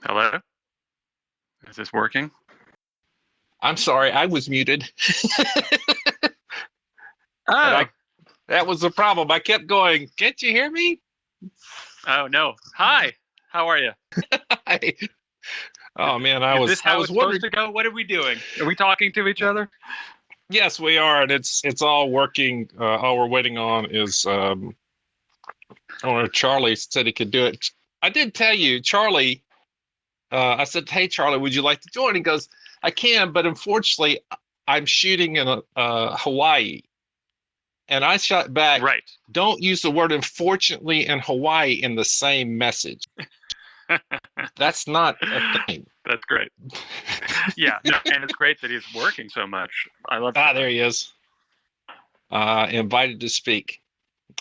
Hello? Is this working? I'm sorry, I was muted. Oh. That was the problem. I kept going, can't you hear me? Oh, no. Hi. How are you? Oh, man, Is this how I was it's wondering. supposed to go? What are we doing? Are we talking to each other? Yes, we are, and it's all working. All we're waiting on is Charlie said he could do it. I did tell you, Charlie. I said, "Hey, Charlie, would you like to join?" He goes, "I can, but unfortunately, I'm shooting in Hawaii." And I shot back, Right. "Don't use the word unfortunately and Hawaii in the same message. That's not a thing." That's great. Yeah, no, and it's great that he's working so much. I love that. There he is. Invited to speak.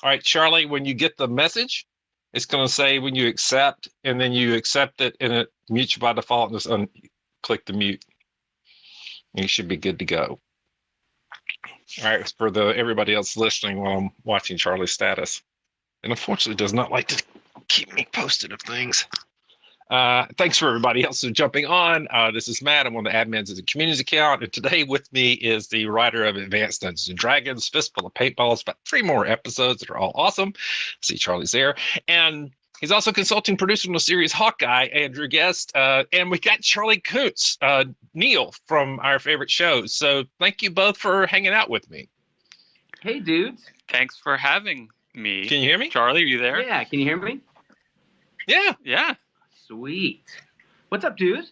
All right, Charlie, when you get the message, it's going to say when you accept, and then you accept it, and it mutes you by default, and just click the mute. And you should be good to go. All right, for everybody else listening while I'm watching Charlie's status, and unfortunately does not like to keep me posted of things. Thanks for everybody else for jumping on. This is Matt. I'm one of the admins of the communities account, and today with me is the writer of Advanced Dungeons and Dragons, Fistful of Paintballs, about 3 more episodes that are all awesome. See, Charlie's there, and he's also consulting producer on the series Hawkeye, Andrew Guest, and we got Charley Koontz, Neil from our favorite shows. So thank you both for hanging out with me. Hey, dudes. Thanks for having me. Can you hear me? Charlie, are you there? Yeah, can you hear me? Yeah. Sweet. What's up, dude?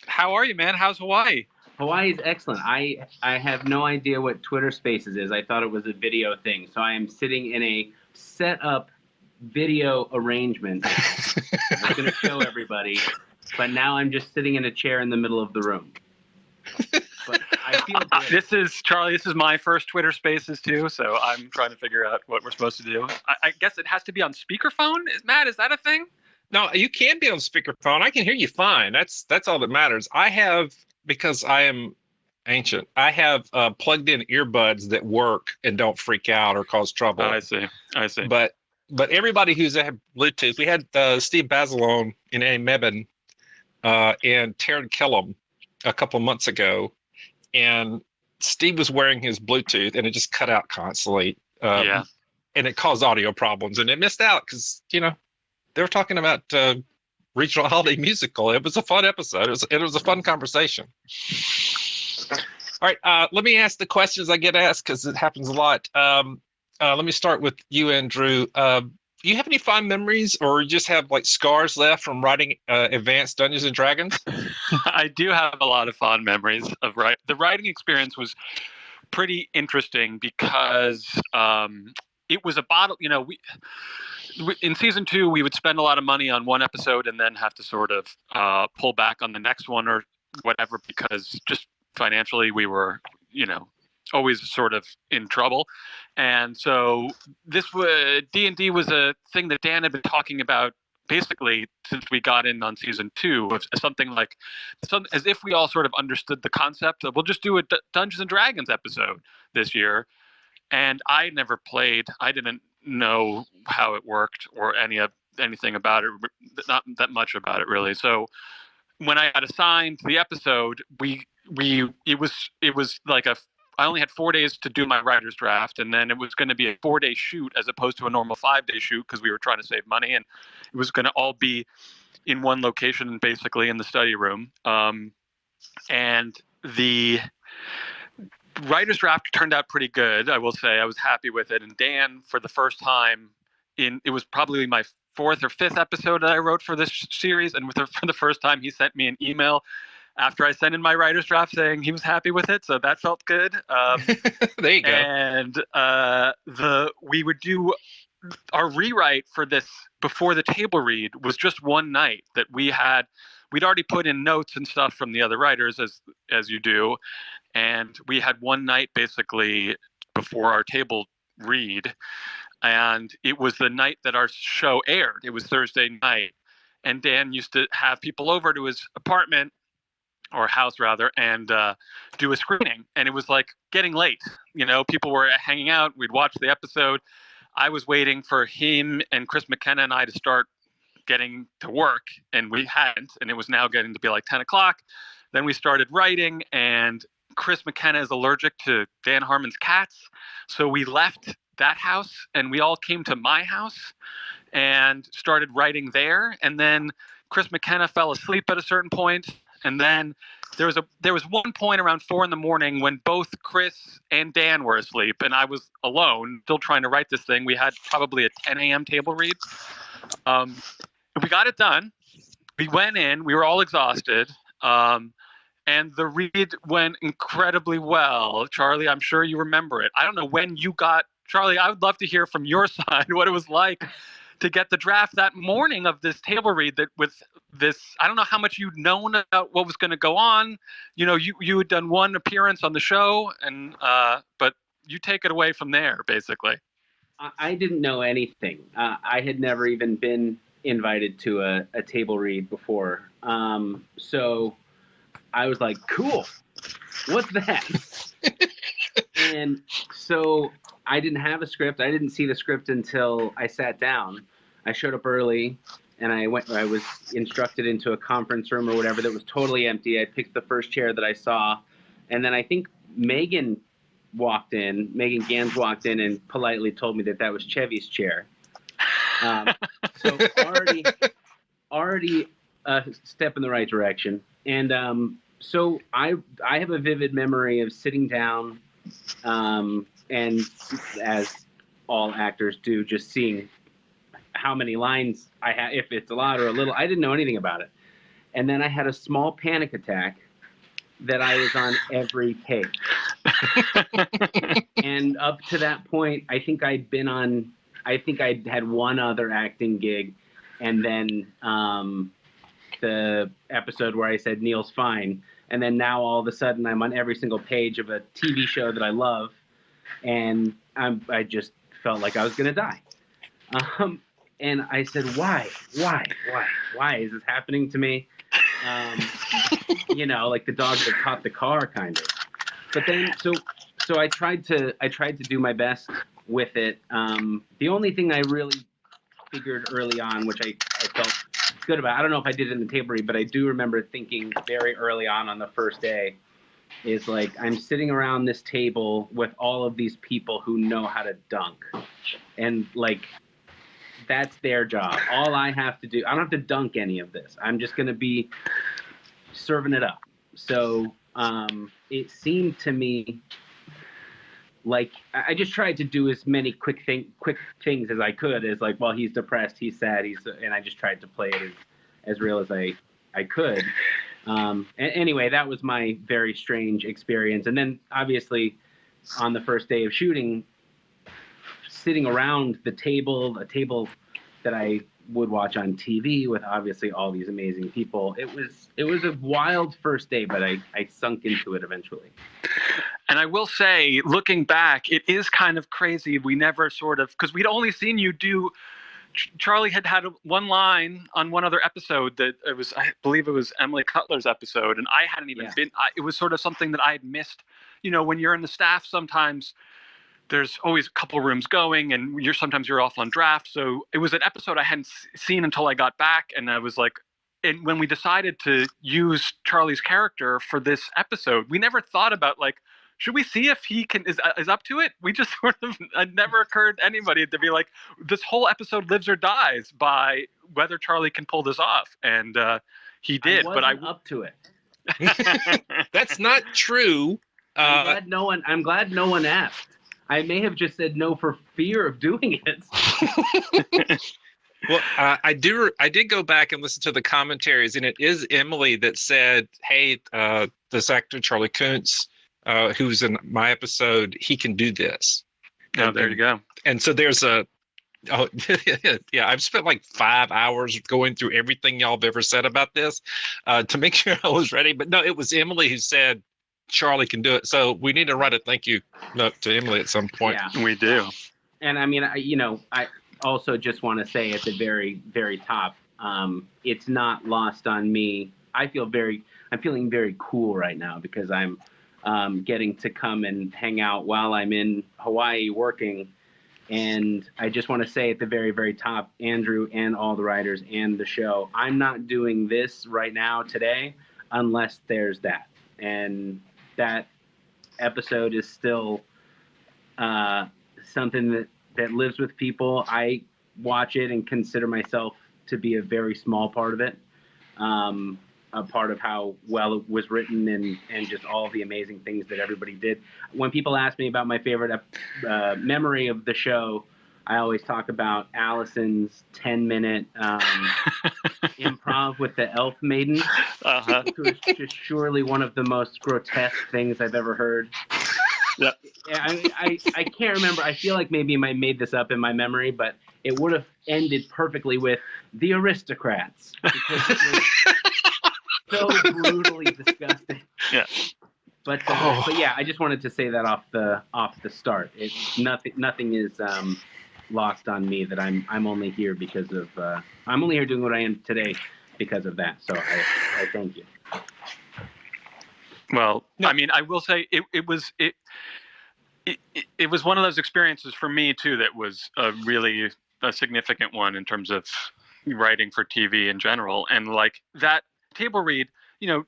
How are you, man? How's Hawaii? Hawaii is excellent. I have no idea what Twitter Spaces is. I thought it was a video thing. So I am sitting in a set up video arrangement. I was going to show everybody, but now I'm just sitting in a chair in the middle of the room. But I feel great. This is my first Twitter Spaces too, so I'm trying to figure out what we're supposed to do. I guess it has to be on speakerphone. Matt, is that a thing? No, you can be on speakerphone. I can hear you fine. That's all that matters. I have, because I am ancient, I have plugged in earbuds that work and don't freak out or cause trouble. I see. But everybody who's had Bluetooth, we had Steve Basilone and Annie Mebane and Taryn Killam a couple months ago, and Steve was wearing his Bluetooth and it just cut out constantly. Yeah. And it caused audio problems, and it missed out because, they were talking about regional holiday musical. It was a fun episode. It was a fun conversation. All right, let me ask the questions I get asked because it happens a lot. Let me start with you, Andrew. Do you have any fond memories, or you just have like scars left from writing Advanced Dungeons and Dragons? I do have a lot of fond memories of the writing experience was pretty interesting because it was a bottle. In season 2, we would spend a lot of money on one episode and then have to sort of pull back on the next one or whatever, because just financially we were, always sort of in trouble. And so D&D was a thing that Dan had been talking about basically since we got in on season 2, of something like as if we all sort of understood the concept of, we'll just do a Dungeons and Dragons episode this year. And I never played. I didn't know how it worked or anything about it, not that much about it really. So when I got assigned the episode, it was like I only had 4 days to do my writer's draft, and then it was going to be a 4-day shoot as opposed to a normal 5-day shoot because we were trying to save money, and it was going to all be in one location, basically in the study room. And the writer's draft turned out pretty good, I will say. I was happy with it. And Dan, for the first time, it was probably my 4th or 5th episode that I wrote for this series, and for the first time, he sent me an email after I sent in my writer's draft saying he was happy with it, so that felt good. There you go. And we would do our rewrite for this before the table read was just one night that we'd already put in notes and stuff from the other writers, as you do. And we had one night basically before our table read, and it was the night that our show aired. It was Thursday night, and Dan used to have people over to his apartment, or house rather, and do a screening. And it was like getting late. People were hanging out. We'd watch the episode. I was waiting for him and Chris McKenna and I to start getting to work, and we hadn't, and it was now getting to be like 10 o'clock. Then we started writing, and Chris McKenna is allergic to Dan Harmon's cats. So we left that house, and we all came to my house and started writing there. And then Chris McKenna fell asleep at a certain point, and then there was one point around 4 a.m. when both Chris and Dan were asleep, and I was alone, still trying to write this thing. We had probably a 10 a.m. table read. We got it done. We went in. We were all exhausted, and the read went incredibly well. Charlie, I'm sure you remember it. I don't know when you got Charlie. I would love to hear from your side what it was like to get the draft that morning of this table read that with this, I don't know how much you'd known about what was going to go on. You know, you had done one appearance on the show, and but you take it away from there, basically. I didn't know anything. I had never even been invited to a table read before. So I was like, cool, what's that? And so I didn't have a script. I didn't see the script until I sat down. I showed up early, and I was instructed into a conference room or whatever that was totally empty. I picked the first chair that I saw, and then I think Megan Gans walked in and politely told me that was Chevy's chair. So already a step in the right direction. And so I have a vivid memory of sitting down, and as all actors do, just seeing how many lines I have, if it's a lot or a little. I didn't know anything about it. And then I had a small panic attack that I was on every take. And up to that point, I think I'd had one other acting gig, and then the episode where I said Neil's fine. And then now all of a sudden I'm on every single page of a TV show that I love, and I just felt like I was gonna die. And I said, why is this happening to me? You know, like the dog that caught the car, kind of. But then, so I tried to do my best with it. The only thing I really figured early on, which I felt good about, I don't know if I did it in the table read, but I do remember thinking very early on the first day, is like, I'm sitting around this table with all of these people who know how to dunk. And like, that's their job. All I have to do, I don't have to dunk any of this. I'm just going to be serving it up. So it seemed to me like I just tried to do as many quick things as I could. As like, well, he's depressed, he's sad, and I just tried to play it as real as I could. Anyway, that was my very strange experience. And then obviously on the first day of shooting, sitting around a table that I would watch on TV with obviously all these amazing people. It was a wild first day, but I sunk into it eventually. And I will say, looking back, it is kind of crazy. We never sort of, because we'd only seen you do, Charlie had one line on one other episode that it was, I believe it was Emily Cutler's episode, and I hadn't even been, it was sort of something that I had missed. You know, when you're in the staff, sometimes there's always a couple rooms going, and sometimes you're off on draft. So it was an episode I hadn't seen until I got back, and I was like, and when we decided to use Charlie's character for this episode, we never thought about like, should we see if he is up to it? We just sort of, it never occurred to anybody to be like, this whole episode lives or dies by whether Charlie can pull this off, and he did. I wasn't up to it. That's not true. I'm glad no one asked. I may have just said no for fear of doing it. Well, I did go back and listen to the commentaries, and it is Emily that said, "Hey, this actor Charley Koontz, who's in my episode, he can do this." Oh, there you go. And so there's yeah, I've spent like 5 hours going through everything y'all have ever said about this to make sure I was ready. But no, it was Emily who said Charlie can do it. So we need to write a thank you note to Emily at some point. Yeah. We do. And I mean, I also just want to say at the very, very top, it's not lost on me. I'm feeling very cool right now because I'm getting to come and hang out while I'm in Hawaii working And I just want to say at the very, very top, Andrew and all the writers and the show, I'm not doing this right now today unless there's that. And that episode is still something that lives with people. I watch it and consider myself to be a very small part of it. A part of how well it was written and just all the amazing things that everybody did. When people ask me about my favorite memory of the show, I always talk about Allison's 10-minute improv with the Elf Maiden, which was just surely one of the most grotesque things I've ever heard. Yeah. I can't remember. I feel like maybe I made this up in my memory, but it would have ended perfectly with the Aristocrats, because it was so brutally disgusting. Yeah. But yeah, I just wanted to say that off the start. Nothing is lost on me that I'm only here because of I'm only here doing what I am today because of that. So I thank you. Well, I mean, I will say it was one of those experiences for me too that was really a significant one in terms of writing for TV in general. And like that table read,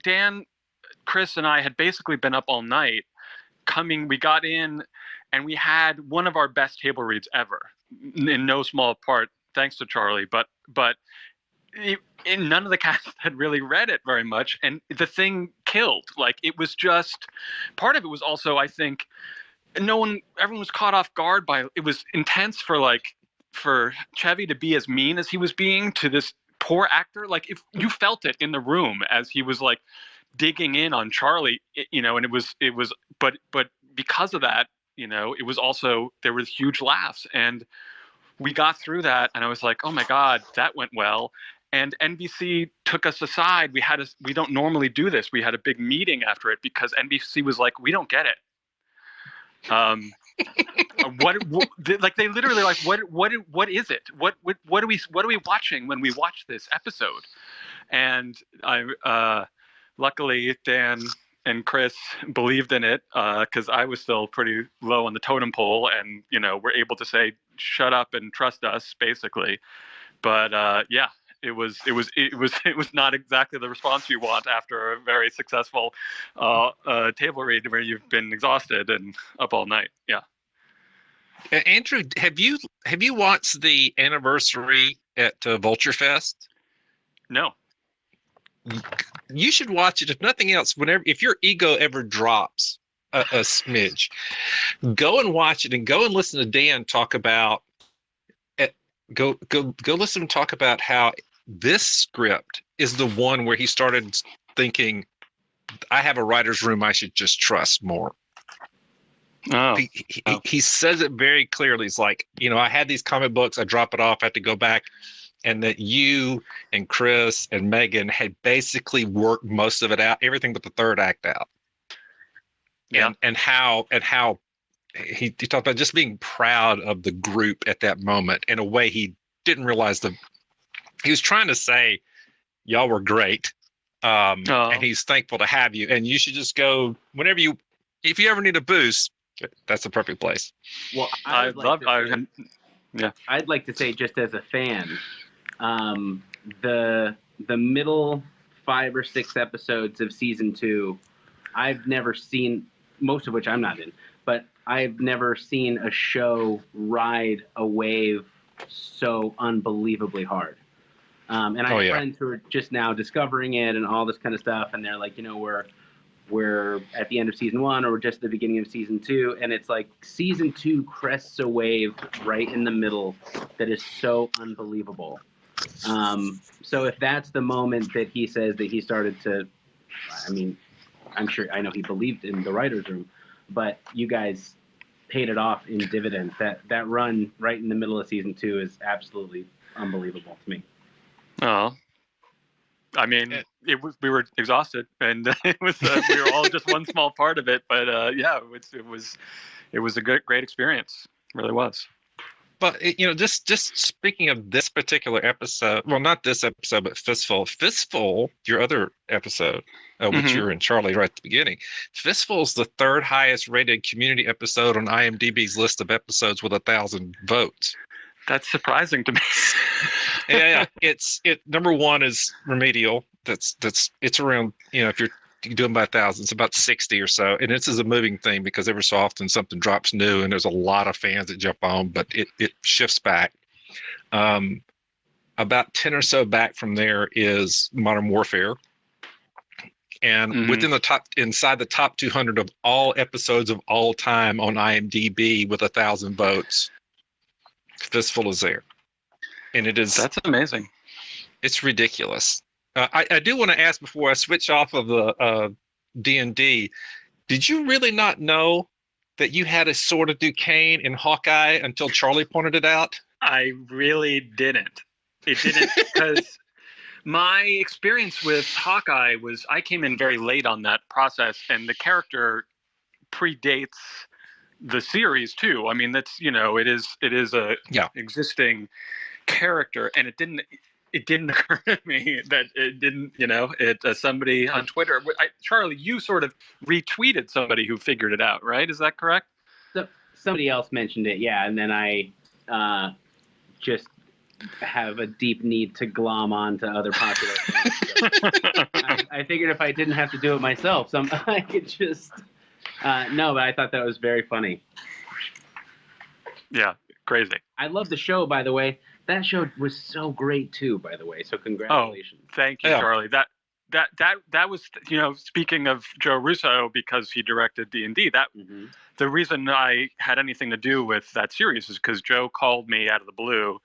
Dan, Chris, and I had basically been up all night. We got in, and we had one of our best table reads ever, in no small part thanks to Charley. But none of the cast had really read it very much, and the thing killed. Like, it was just part of it was also, I think, everyone was caught off guard by it. Was intense for Chevy to be as mean as he was being to this poor actor. Like, if you felt it in the room as he was like digging in on Charley, and it was, but because of that, it was also, there was huge laughs, and we got through that, and I was like, oh my God, that went well. And NBC took us aside. We don't normally do this. We had a big meeting after it because NBC was like, we don't get it. Like, they literally like, what is it? What are we watching when we watch this episode? And I luckily Dan and Chris believed in it because I was still pretty low on the totem pole, and were able to say shut up and trust us, basically. But yeah, it was not exactly the response you want after a very successful table read where you've been exhausted and up all night. Yeah. Andrew, have you watched the anniversary at Vulture Fest? No. You should watch it, if nothing else. If your ego ever drops a smidge, go and watch it, and go and listen to Dan talk about it. Go listen to him talk about how this script is the one where he started thinking, I have a writer's room I should just trust more. Oh. He says it very clearly. He's like, I had these comic books, I drop it off, I have to go back. And that you and Chris and Megan had basically worked most of it out, everything but the third act out. Yeah. And how he talked about just being proud of the group at that moment in a way he didn't realize. He was trying to say, y'all were great. And he's thankful to have you. And you should just go if you ever need a boost, that's the perfect place. Well, I'd like to say, just as a fan, the middle 5 or 6 episodes of season 2, I've never seen, most of which I'm not in, but I've never seen a show ride a wave so unbelievably hard. And I have friends who are just now discovering it and all this kind of stuff, and they're like, we're at the end of season 1 or we're just at the beginning of season 2, and it's like season 2 crests a wave right in the middle that is so unbelievable. So if that's the moment that he says that he started to, I know he believed in the writer's room, but you guys paid it off in dividends. That run right in the middle of season 2 is absolutely unbelievable to me. Oh, I mean, we were exhausted, and it was we were all just one small part of it. But yeah, it was a great experience. It really was. But just speaking of this particular episode, well, not this episode, but Fistful, your other episode, which you're in Charlie right at the beginning. Fistful is the third highest rated community episode on IMDb's list of episodes with 1,000 votes. That's surprising to me. Yeah. Number one is Remedial. It's around, if you're doing by 1,000, it's about 60 or so. And this is a moving thing because every so often something drops new and there's a lot of fans that jump on, but it shifts back. About 10 or so back from there is Modern Warfare. And inside the top 200 of all episodes of all time on IMDb with 1,000 votes, Fistful is there. And that's amazing. It's ridiculous. I do want to ask before I switch off of the D&D, did you really not know that you had a Sword of Duquesne in Hawkeye until Charlie pointed it out? I really didn't. It didn't because my experience with Hawkeye was I came in very late on that process, and the character predates the series too. I mean, that's it is a existing character, and it didn't occur to me that it didn't, somebody on Twitter, Charlie, you sort of retweeted somebody who figured it out, right? Is that correct? So, somebody else mentioned it, yeah, and then I just have a deep need to glom on to other popular things. So I figured if I didn't have to do it myself, I could just... no, but I thought that was very funny. Yeah, crazy. I love the show, by the way. That show was so great too, by the way. So congratulations. Oh, thank you, Charlie. That was, speaking of Joe Russo, because he directed D&D, the reason I had anything to do with that series is because Joe called me out of the blue.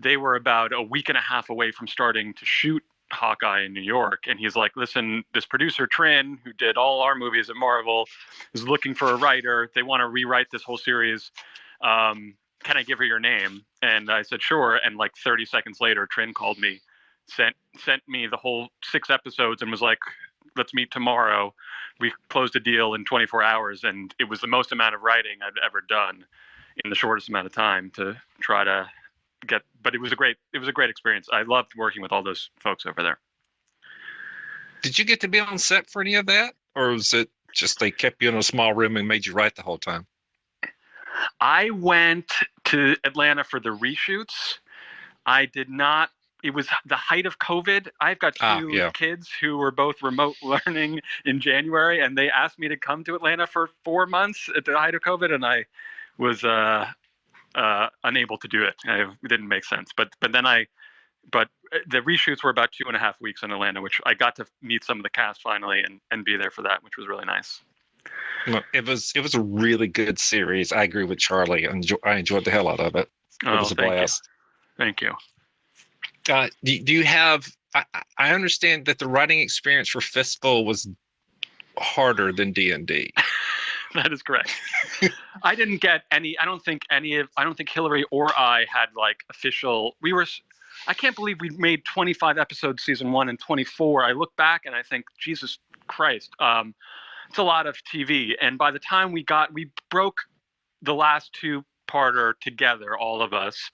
They were about a week and a half away from starting to shoot Hawkeye in New York, and he's like, listen, this producer Trin, who did all our movies at Marvel, is looking for a writer. They want to rewrite this whole series. Can I give her your name? And I said, sure. And like 30 seconds later, Trin called me, sent me the whole 6 episodes and was like, let's meet tomorrow. We closed a deal in 24 hours, and it was the most amount of writing I've ever done in the shortest amount of time to try to but it was a great experience. I loved working with all those folks over there. Did you get to be on set for any of that? Or was it just they kept you in a small room and made you write the whole time? I went to Atlanta for the reshoots. I did not. It was the height of COVID. I've got two kids who were both remote learning in January, and they asked me to come to Atlanta for 4 months at the height of COVID, and I was unable to do it. It didn't make sense. But the reshoots were about 2.5 weeks in Atlanta, which I got to meet some of the cast finally and be there for that, which was really nice. Well, it was a really good series. I agree with Charlie. I enjoyed the hell out of it. It was a blast. Thank you. Do you have? I understand that the writing experience for Fistful was harder than D&D. That is correct. I didn't get any. I don't think Hillary or I had like official. I can't believe we made 25 episodes season 1 and 24. I look back and I think, Jesus Christ, it's a lot of TV. And by the time we broke the last 2-parter together, all of us,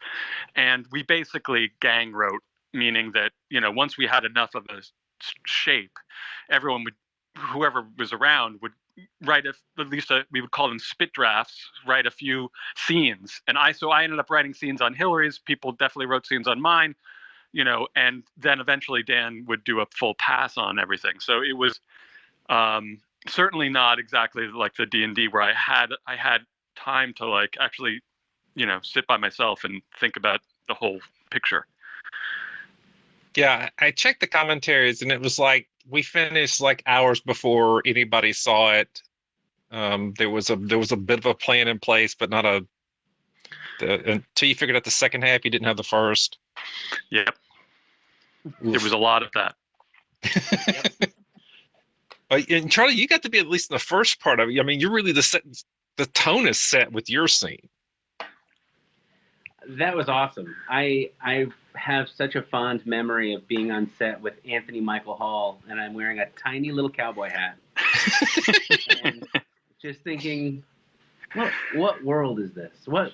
and we basically gang wrote, meaning that once we had enough of a shape, whoever was around would write we would call them spit drafts, write a few scenes. And I ended up writing scenes on Hillary's. People definitely wrote scenes on mine, and then eventually Dan would do a full pass on everything. So it was certainly not exactly like the D&D where I had time to like actually, sit by myself and think about the whole picture. Yeah, I checked the commentaries and it was like we finished like hours before anybody saw it. There was a bit of a plan in place, but not until you figured out the second half, you didn't have the first. Yep. There was a lot of that. Yep. And Charlie, you got to be at least in the first part of it. I mean, you're really the tone is set with your scene. That was awesome. I have such a fond memory of being on set with Anthony Michael Hall, and I'm wearing a tiny little cowboy hat. And just thinking, What world is this? What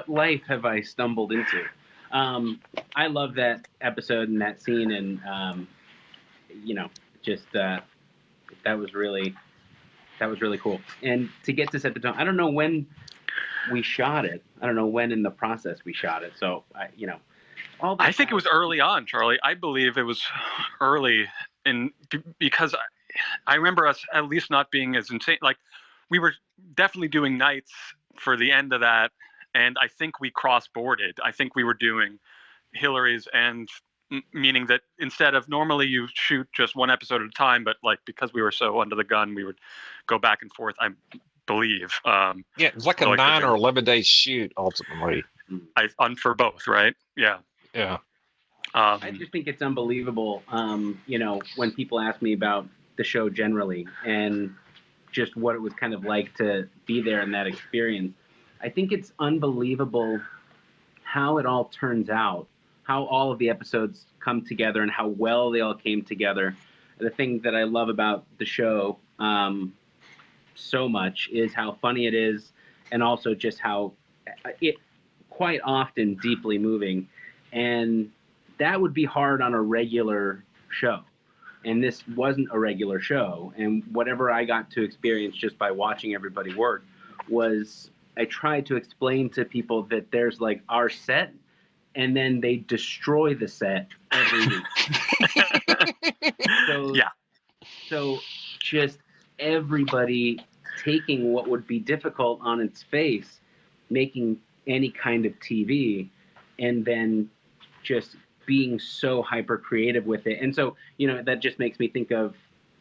life have I stumbled into? I love that episode and that scene, and just that was really cool. And to get to set the tone, I don't know when we shot it. I don't know when in the process we shot it. So all I think it was early on, Charlie. I believe it was early, because I remember us at least not being as insane. Like, we were definitely doing nights for the end of that, and I think we cross-boarded. I think we were doing Hillary's, and meaning that instead of normally you shoot just one episode at a time, but like because we were so under the gun, we would go back and forth. I believe. Yeah, it was like a 9 or 11-day shoot ultimately. For both, right? Yeah. Yeah. I just think it's unbelievable. When people ask me about the show generally and just what it was kind of like to be there in that experience, I think it's unbelievable how it all turns out, how all of the episodes come together and how well they all came together. The thing that I love about the show so much is how funny it is, and also just how it quite often deeply moving. And that would be hard on a regular show. And this wasn't a regular show. And whatever I got to experience just by watching everybody work was, I tried to explain to people that there's like our set, and then they destroy the set every week. So just everybody taking what would be difficult on its face, making any kind of TV, and then just being so hyper creative with it. And so, that just makes me think of,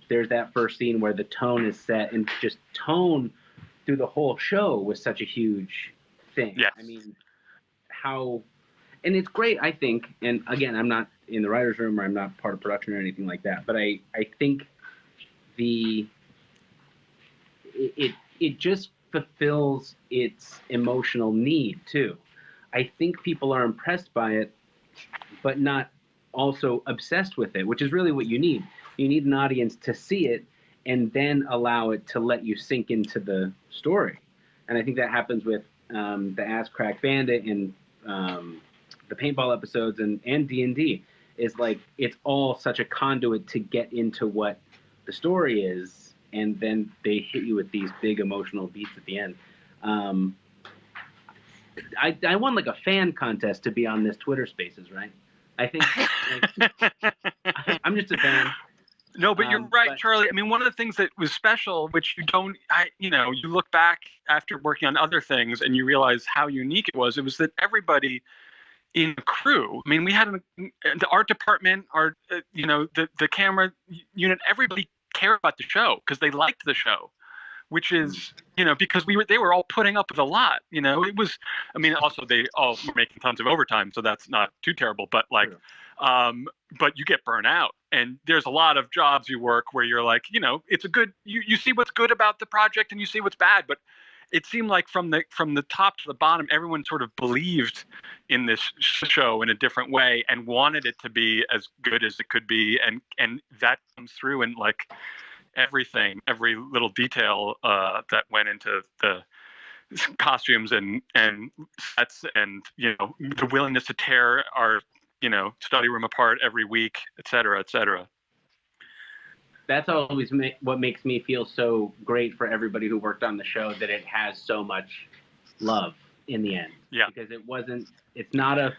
there's that first scene where the tone is set, and just tone through the whole show was such a huge thing. Yes. I mean, and it's great, I think, and again, I'm not in the writer's room, or I'm not part of production or anything like that, but I think it just fulfills its emotional need too. I think people are impressed by it, but not also obsessed with it, which is really what you need. You need an audience to see it and then allow it to let you sink into the story. And I think that happens with the Ass Crack Bandit and the paintball episodes and D&D, is like, it's all such a conduit to get into what the story is, and then they hit you with these big emotional beats at the end. I won like a fan contest to be on this Twitter Spaces, right? I think I'm just a fan. No, but you're right, Charlie. I mean, one of the things that was special, which you look back after working on other things and you realize how unique it was that everybody in the crew, I mean, we had the art department, the camera unit, everybody cared about the show because they liked the show, which is, because they were all putting up with a lot, it was, I mean, also they all were making tons of overtime, so that's not too terrible, but like, but you get burnt out, and there's a lot of jobs you work where you're like, it's a good, you see what's good about the project and you see what's bad, but it seemed like from the top to the bottom, everyone sort of believed in this show in a different way and wanted it to be as good as it could be, and that comes through in like everything, every little detail that went into the costumes and sets, and the willingness to tear our study room apart every week, et cetera, et cetera. That's always what makes me feel so great for everybody who worked on the show, that it has so much love in the end. Yeah. Because it's not a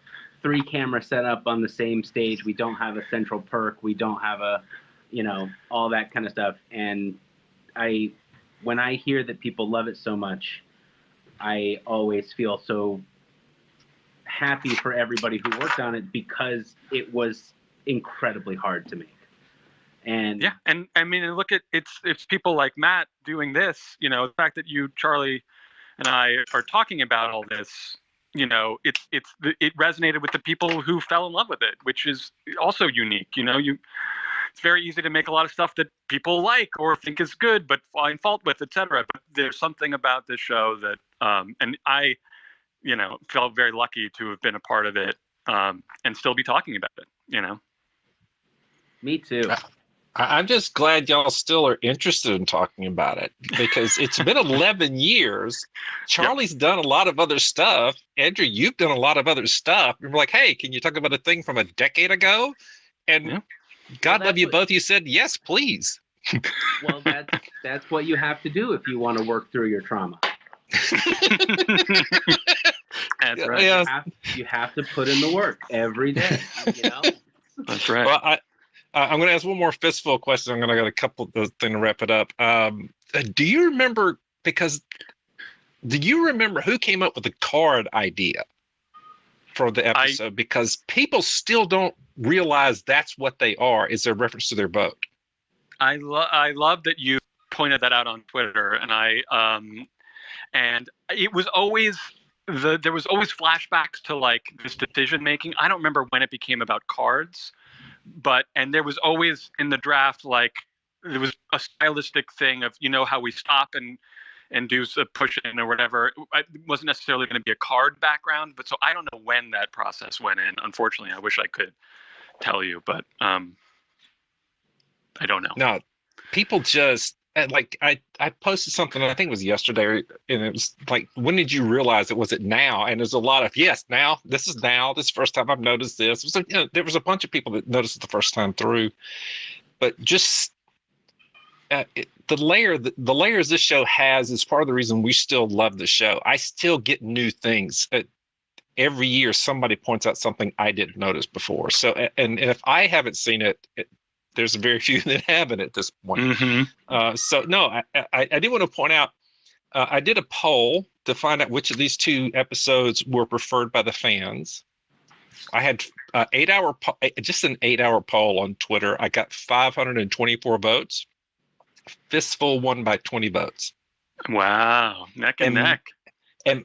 3-camera setup on the same stage. We don't have a central perk. We don't have all that kind of stuff. And when I hear that people love it so much, I always feel so happy for everybody who worked on it, because it was incredibly hard to make. And yeah, and I mean, look at it's people like Matt doing this. The fact that you, Charlie, and I are talking about all this. It resonated with the people who fell in love with it, which is also unique. It's very easy to make a lot of stuff that people like or think is good, but find fault with, etc. But there's something about this show that, and I, felt very lucky to have been a part of it, and still be talking about it. Me too. I'm just glad y'all still are interested in talking about it because it's been 11 years. Charlie's done a lot of other stuff. Andrew, you've done a lot of other stuff. We're like, hey, can you talk about a thing from a decade ago? And God love you both. You said, yes, please. Well, that's what you have to do if you want to work through your trauma. That's right. Yeah. You have to put in the work every day. That's right. Well, I'm going to ask one more fistful question. I'm going to get a couple of things to wrap it up. Do you remember who came up with the card idea for the episode? Because people still don't realize that's what they are. Is a reference to their boat. I love that you pointed that out on Twitter, and and it was always there was always flashbacks to like this decision making. I don't remember when it became about cards, and there was always in the draft like there was a stylistic thing of how we stop and do a push in or whatever. It wasn't necessarily going to be a card background, but so I don't know when that process went in. Unfortunately, I wish I could tell you, but I don't know. No, people just like I posted something, I think it was yesterday, and it was like, when did you realize it? Was it now? And there's a lot of now. This is now. This is the first time I've noticed this. It was there was a bunch of people that noticed it the first time through, but just the layers this show has is part of the reason we still love the show. I still get new things. Every year somebody points out something I didn't notice before. So, and if I haven't seen it, there's very few that haven't at this point. Mm-hmm. So no, I did want to point out, I did a poll to find out which of these two episodes were preferred by the fans. I had just an 8-hour poll on Twitter. I got 524 votes. Fistful won by 20 votes. Wow, neck and neck. And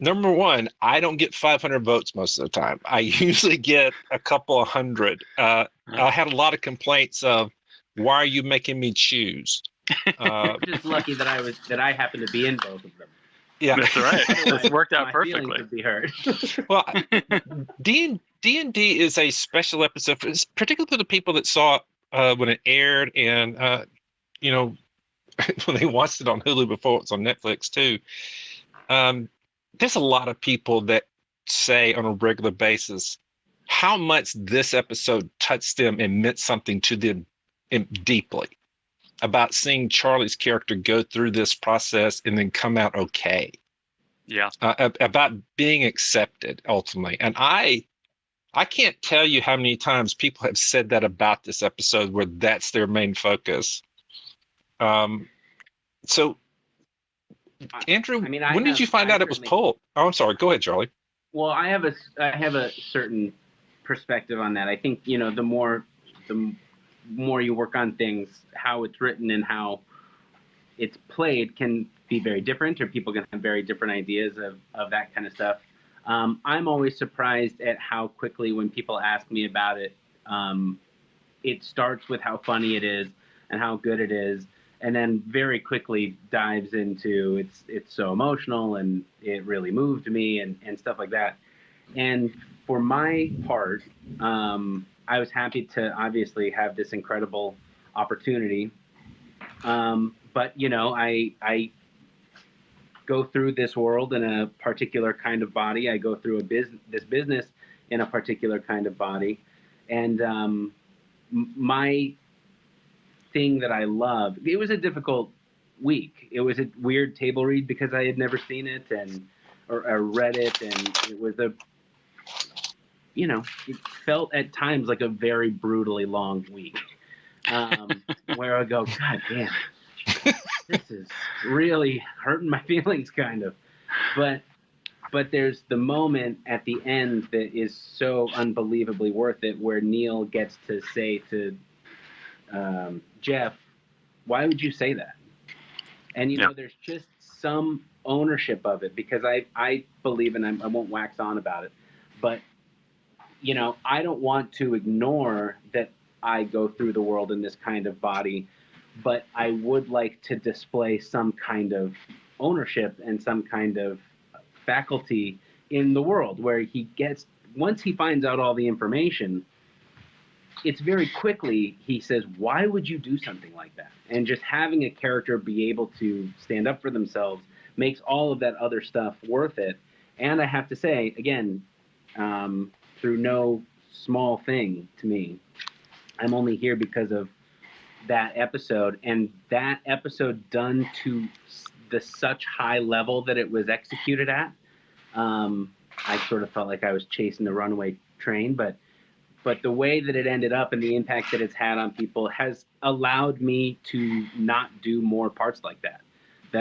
number one, I don't get 500 votes most of the time. I usually get a couple of hundred. I had a lot of complaints of, why are you making me choose? I'm just lucky that I happened to be in both of them. Yeah, that's right. This worked out perfectly. Would be heard. Well, D&D is a special episode, particularly for the people that saw it when it aired, and when they watched it on Hulu before it's on Netflix too. There's a lot of people that say on a regular basis how much this episode touched them and meant something to them deeply, about seeing Charlie's character go through this process and then come out okay. Yeah. About being accepted ultimately. And I can't tell you how many times people have said that about this episode, where that's their main focus. So Andrew, when did you find out it was pulled? Oh, I'm sorry. Go ahead, Charlie. Well, I have a certain perspective on that. I think the more you work on things, how it's written and how it's played can be very different, or people can have very different ideas of that kind of stuff. I'm always surprised at how quickly, when people ask me about it, it starts with how funny it is and how good it is, and then very quickly dives into it's so emotional and it really moved me and stuff like that. And for my part, I was happy to obviously have this incredible opportunity. But I go through this world in a particular kind of body. I go through this business in a particular kind of body, and my thing that I love. It was a difficult week. It was a weird table read because I had never seen it or read it, and it was it felt at times like a very brutally long week, where I go, God damn, this is really hurting my feelings, kind of. But there's the moment at the end that is so unbelievably worth it, where Neil gets to say to Jeff, why would you say that? And there's just some ownership of it, because I believe, and I won't wax on about it, but I don't want to ignore that I go through the world in this kind of body, but I would like to display some kind of ownership and some kind of faculty in the world, where he gets, once he finds out all the information, it's very quickly he says, why would you do something like that? And just having a character be able to stand up for themselves makes all of that other stuff worth it. And I have to say, again, through no small thing to me, I'm only here because of that episode, and that episode done to the such high level that it was executed at. I sort of felt like I was chasing the runaway train, but the way that it ended up and the impact that it's had on people has allowed me to not do more parts like that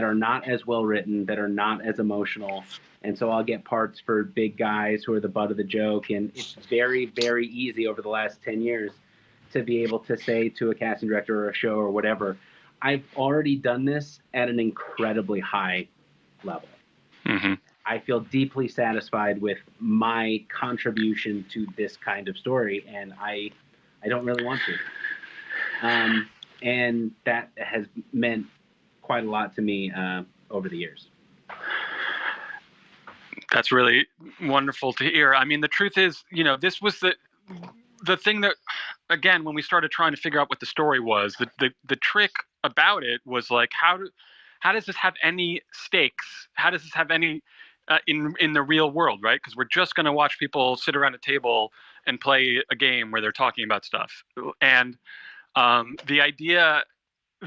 are not as well written, that are not as emotional. And so I'll get parts for big guys who are the butt of the joke. And it's very, very easy over the last 10 years to be able to say to a casting director or a show or whatever, I've already done this at an incredibly high level. Mm-hmm. I feel deeply satisfied with my contribution to this kind of story, and I don't really want to. And that has meant quite a lot to me over the years. That's really wonderful to hear. I mean, the truth is, this was the thing that, again, when we started trying to figure out what the story was, the trick about it was like, how does this have any stakes? How does this have any in the real world, right? Because we're just going to watch people sit around a table and play a game where they're talking about stuff. And the idea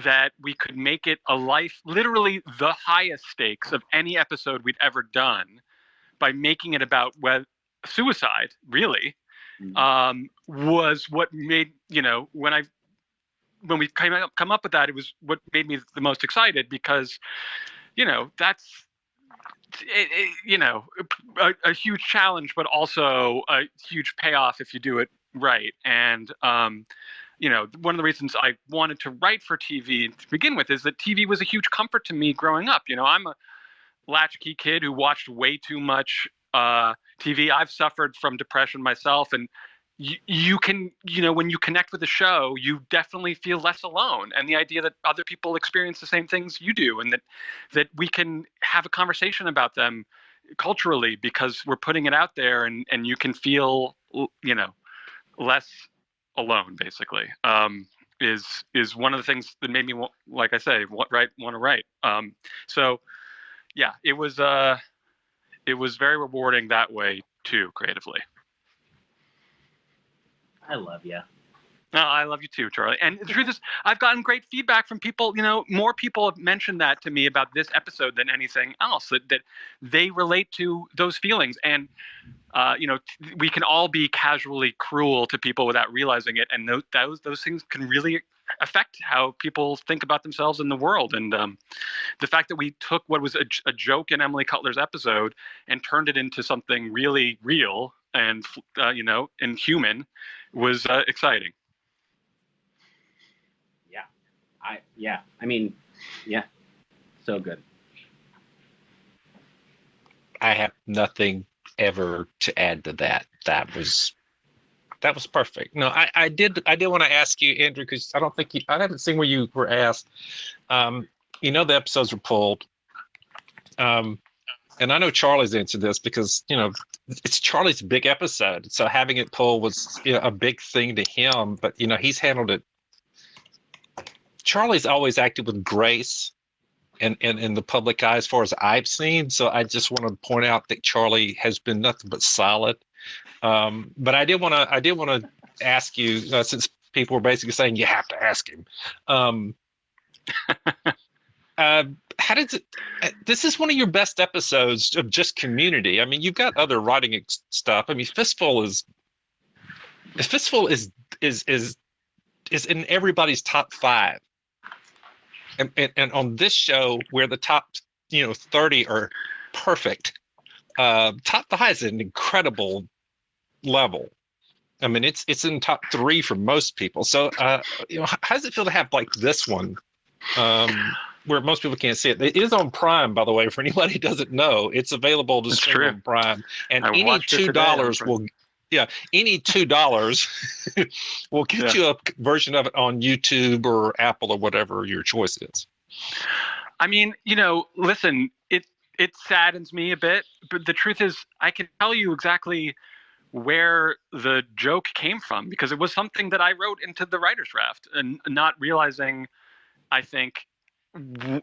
that we could make it a life, literally the highest stakes of any episode we'd ever done, by making it about suicide, really, was what made, when we come up with that, it was what made me the most excited, because, that's, a huge challenge, but also a huge payoff if you do it right. And, one of the reasons I wanted to write for TV to begin with is that TV was a huge comfort to me growing up. I'm a latchkey kid who watched way too much TV. I've suffered from depression myself, and you can, when you connect with the show, you definitely feel less alone. And the idea that other people experience the same things you do, and that we can have a conversation about them culturally because we're putting it out there, and you can feel, less alone, basically, is one of the things that made me, like I say, want to write. So yeah, it was very rewarding that way too, creatively. I love you. No, I love you too, Charlie. And the truth is, I've gotten great feedback from people. More people have mentioned that to me about this episode than anything else, that they relate to those feelings. And, we can all be casually cruel to people without realizing it. And those things can really affect how people think about themselves in the world. And the fact that we took what was a joke in Emily Cutler's episode and turned it into something really real and, and human was exciting. So good. I have nothing ever to add to that. That was perfect. No, I did want to ask you, Andrew, because I haven't seen where you were asked. The episodes were pulled. And I know Charlie's answered this because, it's Charlie's big episode. So having it pulled was a big thing to him, but he's handled it. Charlie's always acted with grace and in the public eye as far as I've seen. So I just want to point out that Charlie has been nothing but solid. But I did want to ask you, since people were basically saying you have to ask him, how does it? This is one of your best episodes of just Community. I mean, you've got other writing stuff. I mean, Fistful is in everybody's top 5. And on this show, where the top 30 are perfect, top 5 is an incredible level. I mean, it's in top 3 for most people. So how does it feel to have like this one, where most people can't see it? It is on Prime, by the way, for anybody who doesn't know. It's available to stream on Prime, and any $2 will. Yeah, any $2 will get you a version of it on YouTube or Apple or whatever your choice is. I mean, listen, it saddens me a bit, but the truth is, I can tell you exactly where the joke came from, because it was something that I wrote into the writer's draft, and not realizing, I think,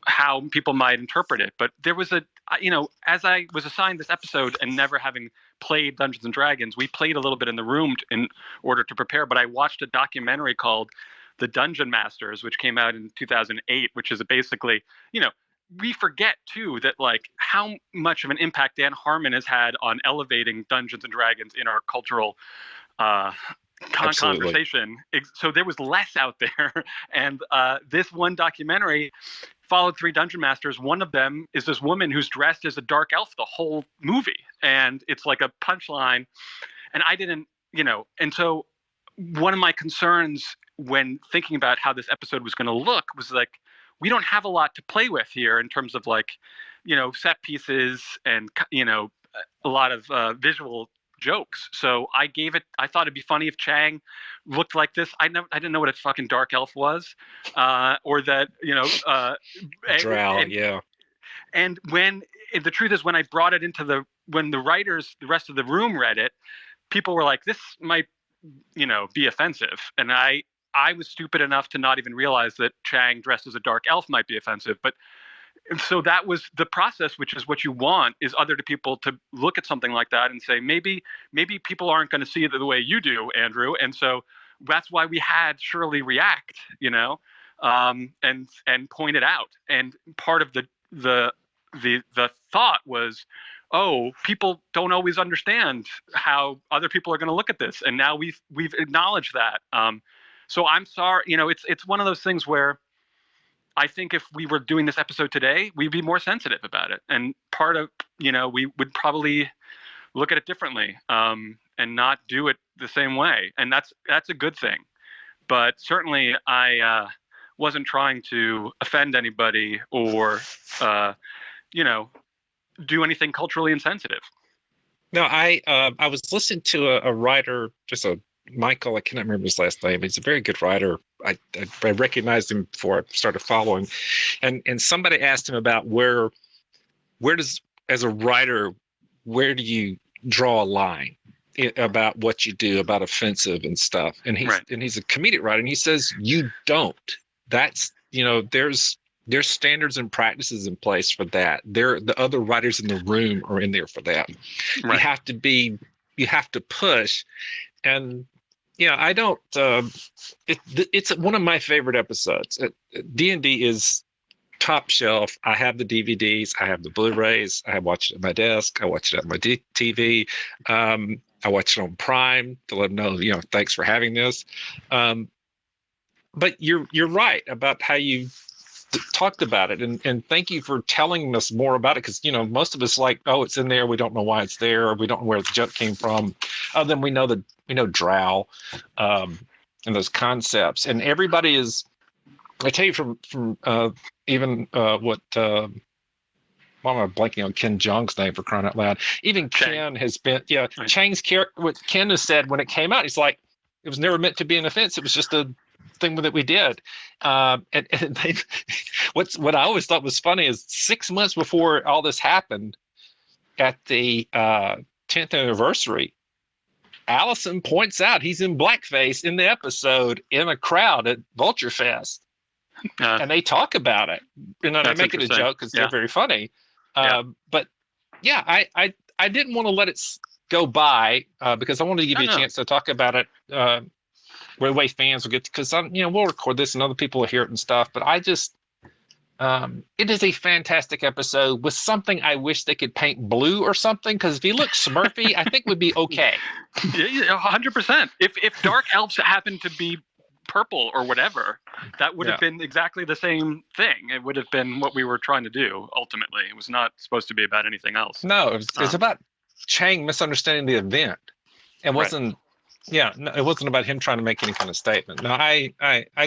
how people might interpret it. But there was as I was assigned this episode and never having played Dungeons and Dragons, we played a little bit in the room in order to prepare. But I watched a documentary called The Dungeon Masters, which came out in 2008, which is basically, we forget too that like how much of an impact Dan Harmon has had on elevating Dungeons and Dragons in our cultural conversation. So there was less out there, and this one documentary followed 3 dungeon masters. One of them is this woman who's dressed as a dark elf the whole movie, and it's like a punchline. And I didn't, and so one of my concerns when thinking about how this episode was going to look was like, we don't have a lot to play with here in terms of like, set pieces and, a lot of visual jokes. So I thought it'd be funny if Chang looked like this. I didn't know what a fucking dark elf was, or that, Drow, yeah. And the truth is, when I brought it into when the writers, the rest of the room read it, people were like, this might, be offensive. And I was stupid enough to not even realize that Chang dressed as a dark elf might be offensive. But so that was the process, which is what you want, is other people to look at something like that and say, maybe people aren't going to see it the way you do, Andrew. And so that's why we had Shirley react, and point it out. And part of the thought was, oh, people don't always understand how other people are going to look at this. And now we've acknowledged that. So I'm sorry, it's one of those things where I think if we were doing this episode today, we'd be more sensitive about it. And part of, we would probably look at it differently, and not do it the same way. And that's a good thing. But certainly I wasn't trying to offend anybody or, do anything culturally insensitive. No, I was listening to a writer, just Michael, I cannot remember his last name. He's a very good writer. I recognized him before I started following, and somebody asked him about where does, as a writer, where do you draw a line about what you do, about offensive and stuff? And he's a comedic writer, and he says you don't. That's there's standards and practices in place for that. The other writers in the room are in there for that. Right. You have to push. And I don't. It's one of my favorite episodes. D&D is top shelf. I have the DVDs. I have the Blu-rays. I watch it at my desk. I watch it on my TV. I watch it on Prime to let them know, thanks for having this. But you're right about how you talked about it, and thank you for telling us more about it, because most of us like, oh, it's in there, we don't know why it's there, or we don't know where the joke came from, other than we know drow, and those concepts. And everybody is, I tell you, from even what why am I blanking on Ken Jeong's name, for crying out loud? Even Chang. Ken has been, right. Chang's character, what Ken has said when it came out, he's like, it was never meant to be an offense, it was just a thing that we did. And what I always thought was funny is 6 months before all this happened, at the 10th anniversary, Allison points out he's in blackface in the episode in a crowd at Vulture Fest. And they talk about it. They make it a joke because they're very funny. But I didn't want to let it go by, because I wanted to give you a chance to talk about it, where the way fans will get, because we'll record this and other people will hear it and stuff. But I just, it is a fantastic episode with something I wish they could paint blue or something, because if he looks Smurfy, I think would be okay. 100%. If dark elves happened to be purple or whatever, that would have been exactly the same thing. It would have been what we were trying to do. Ultimately, it was not supposed to be about anything else. No, it's about Chang misunderstanding the event. It wasn't. Yeah, no, it wasn't about him trying to make any kind of statement. No, I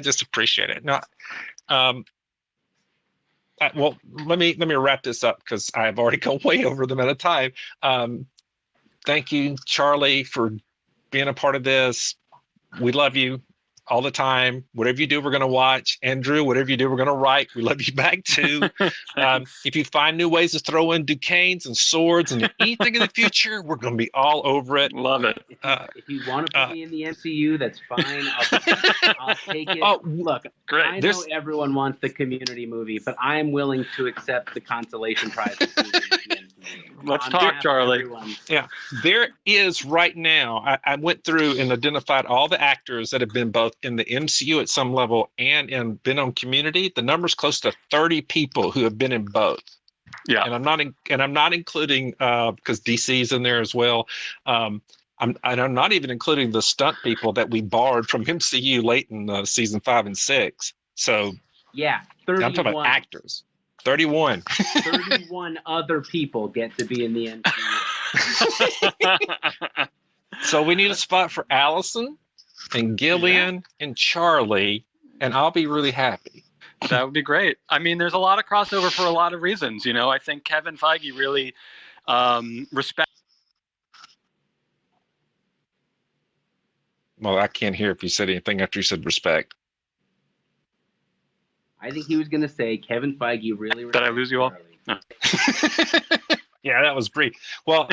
just appreciate it. No, well, let me wrap this up, because I've already gone way over the amount of time. Thank you, Charley, for being a part of this. We love you. all the time. Whatever you do, we're going to watch. Andrew, whatever you do, we're going to write. We love you back too. If you find new ways to throw in Duquesnes and swords and anything in the future, we're going to be all over it. Love it. If you want to put me in the MCU, that's fine. I'll take it. Oh, Look, Great. I know everyone wants the Community movie, but I'm willing to accept the consolation prize. Of being in the MCU. Let's On talk, behalf of Charlie. everyone. There is right now, I went through and identified all the actors that have been both in the MCU at some level and been on Community. The number's close to 30 people who have been in both. Yeah. And I'm not including because DC's in there as well. I'm not even including the stunt people that we borrowed from MCU late in season 5 and 6. So Yeah, 31. I'm talking about actors. 31. 31 other people get to be in the MCU. So we need a spot for Allison and Gillian and Charlie, and I'll be really happy. That would be great. I mean, there's a lot of crossover for a lot of reasons. You know, I think Kevin Feige really respects. Well, I can't hear if you said anything after you said respect. I think he was going to say Kevin Feige really. Did I lose you all? No. Yeah, that was brief. Well,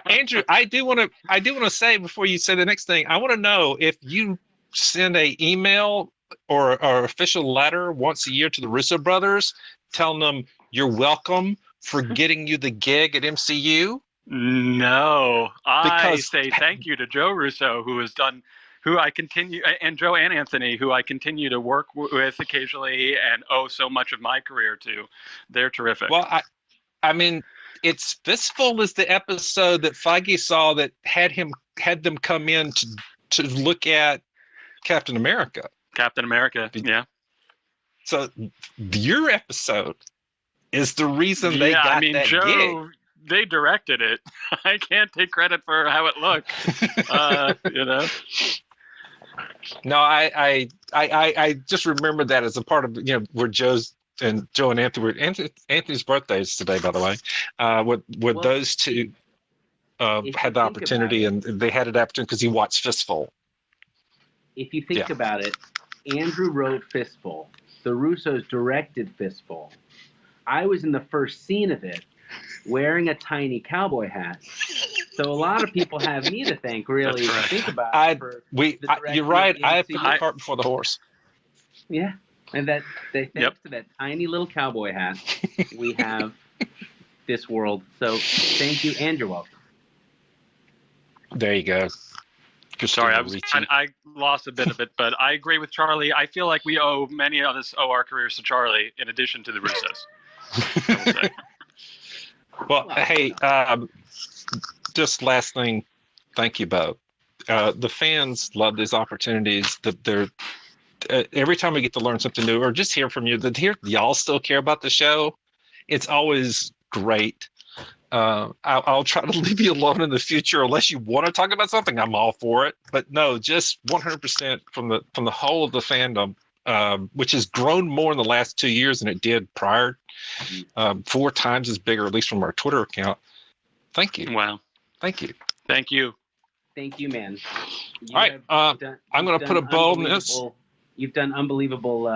Andrew, I do want to say before you say the next thing, I want to know if you send a email or official letter once a year to the Russo brothers, telling them you're welcome for getting you the gig at MCU. No, I Because- say thank you to Joe Russo, who I continue, and Joe and Anthony, who I continue to work with occasionally and owe so much of my career to. They're terrific. Well, I mean, it's Fistful is the episode that Feige saw that had them come in to look at Captain America. Captain America, yeah. So your episode is the reason they got that Joe, gig. They directed it. I can't take credit for how it looked. You know. No, I just remember that as a part of where Joe and Anthony were. Anthony's birthday is today, by the way. With those two had the opportunity, and they had an opportunity because he watched Fistful. If you think about it, Andrew wrote Fistful. The Russos directed Fistful. I was in the first scene of it, wearing a tiny cowboy hat. So a lot of people have me to thank, really, if you think about it. You're right. I have put the cart before the horse. Yeah, and thanks to that tiny little cowboy hat, we have this world. So thank you, and you're welcome. There you go. Sorry, I lost a bit of it, but I agree with Charlie. I feel like many of us owe our careers to Charlie, in addition to the Russos. I will say. Well, hey, just last thing, thank you both. The fans love these opportunities. Every time we get to learn something new or just hear from you, y'all still care about the show. It's always great. I'll try to leave you alone in the future unless you want to talk about something. I'm all for it. But no, just 100% from the whole of the fandom, which has grown more in the last 2 years than it did prior. 4 times as big, or at least from our Twitter account. Thank you. Wow. Thank you. Thank you, man. All right. I'm going to put a bow on this. You've done unbelievable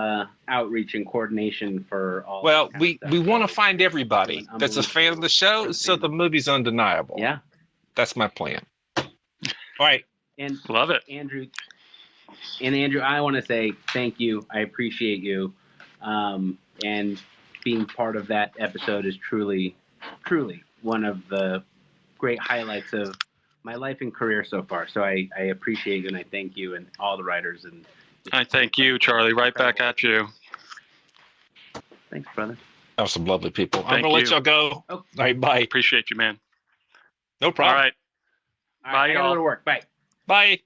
outreach and coordination for all. Well, we want to find everybody that's a fan of the show, so the movie's undeniable. Yeah. That's my plan. All right. And love it, Andrew. And Andrew, I want to say thank you. I appreciate you. And being part of that episode is truly, truly one of the great highlights of my life and career so far. So I appreciate you, and I thank you and all the writers. And I thank you, Charlie. Right back at you. Thanks, brother. That was some lovely people. I'm Thank going to let you. y'all go. Oh. All right, bye. Appreciate you, man. No problem. All right. All Bye, right, I gotta y'all. go to work. Bye. Bye.